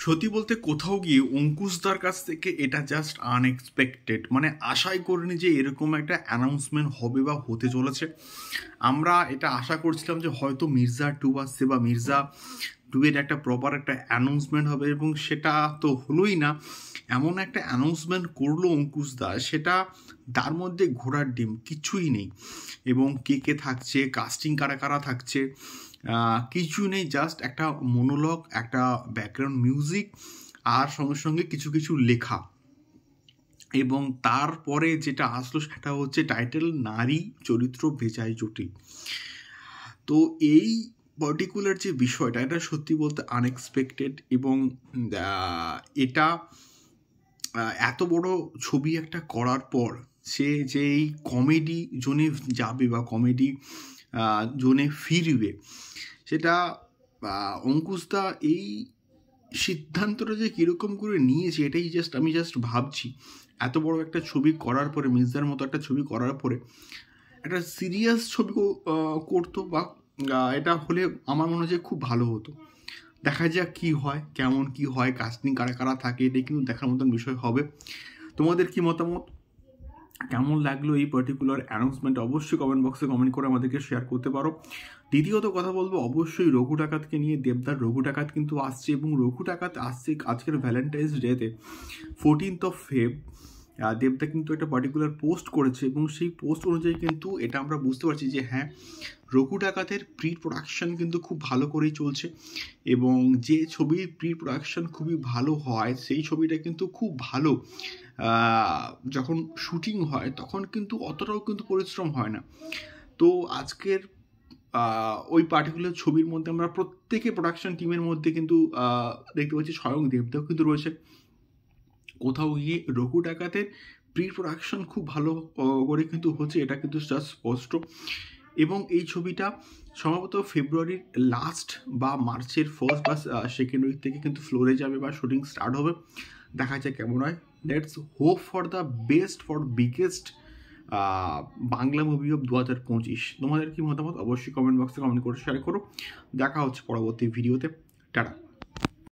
সত্যি বলতে কোথাও গিয়ে অঙ্কুশদার কাছ থেকে এটা জাস্ট আনএক্সপেক্টেড, মানে আশাই করিনি যে এরকম একটা অ্যানাউন্সমেন্ট হবে বা হতে চলেছে। আমরা এটা আশা করছিলাম যে হয়তো মির্জা 2 আসছে বা মির্জা 2 এর একটা প্রপার একটা অ্যানাউন্সমেন্ট হবে, এবং সেটা তো হলোই না। এমন একটা অ্যানাউন্সমেন্ট করলো অঙ্কুশদা, সেটা তার মধ্যে ঘোড়ার ডিম কিছুই নেই। এবং কে কে থাকছে, কাস্টিং কারা কারা থাকছে, কিছু নেই। জাস্ট একটা মনোলগ, একটা ব্যাকগ্রাউন্ড মিউজিক, আর সঙ্গে সঙ্গে কিছু কিছু লেখা। এবং তারপরে যেটা আসলো সেটা হচ্ছে টাইটেল, নারী চরিত্র বেজায় জটিল। তো এই পার্টিকুলার যে বিষয়টা, এটা সত্যি বলতে আনএক্সপেক্টেড। এবং এটা এত বড় ছবি একটা করার পর সে যে এই কমেডি জোনে যাবে বা কমেডি জোনে ফিরবে, সেটা অঙ্কুশদা এই সিদ্ধান্তটা যে কীরকম করে নিয়েছে, এটাই আমি জাস্ট ভাবছি। এত বড় একটা ছবি করার পরে, মির্জার মতো একটা ছবি করার পরে একটা সিরিয়াস ছবি করতো, বা এটা হলে আমার মনে হয় যে খুব ভালো হতো। দেখা যাক কি হয়, কেমন কি হয়, কাস্টিং কারা কারা থাকে, এটা কিন্তু দেখার মতন বিষয় হবে। তোমাদের কি মতামত, কেমন লাগলো এই পার্টিকুলার অ্যানাউন্সমেন্ট, অবশ্যই কমেন্ট বক্সে কমেন্ট করে আমাদেরকে শেয়ার করতে পারো। দ্বিতীয়ত কথা বলবো অবশ্যই রঘু ডাকাতকে নিয়ে। দেবদার রঘু ডাকাত কিন্তু আসছে, এবং রঘু ডাকাত আসছে আজকের ভ্যালেন্টাইন্স ডেতে 14 ফেব্রুয়ারি। দেবদা কিন্তু একটা পার্টিকুলার পোস্ট করেছে, এবং সেই পোস্ট অনুযায়ী কিন্তু এটা আমরা বুঝতে পারছি যে হ্যাঁ, রঘু ডাকাতের প্রি প্রোডাকশন কিন্তু খুব ভালো করেই চলছে। এবং যে ছবির প্রি প্রোডাকশন খুবই ভালো হয়, সেই ছবিটা কিন্তু খুব ভালো যখন শুটিং হয় তখন কিন্তু অতটাও কিন্তু পরিশ্রম হয় না। তো আজকের ওই পার্টিকুলার ছবির মধ্যে আমরা প্রত্যেকে প্রোডাকশন টিমের মধ্যে কিন্তু দেখতে পাচ্ছি স্বয়ং দেবদাও কিন্তু রয়েছে। কোথাও গিয়ে রঘু ডাকাতের প্রি প্রোডাকশন খুব ভালো করে কিন্তু হচ্ছে, এটা কিন্তু জাস্ট স্পষ্ট। এবং এই ছবিটা সম্ভবত ফেব্রুয়ারির লাস্ট বা মার্চের ফার্স্ট বা সেকেন্ড উইক থেকে কিন্তু ফ্লোরে যাবে বা শুটিং স্টার্ট হবে। দেখা যায় কেমন হয়। Let's hope for the best, for biggest Bangla movie of 2025। তোমাদের কি মতামত অবশ্যই কমেন্ট বক্সে কমেন্ট করে শেয়ার করো। দেখা হচ্ছে পরবর্তী ভিডিওতে। টাটা।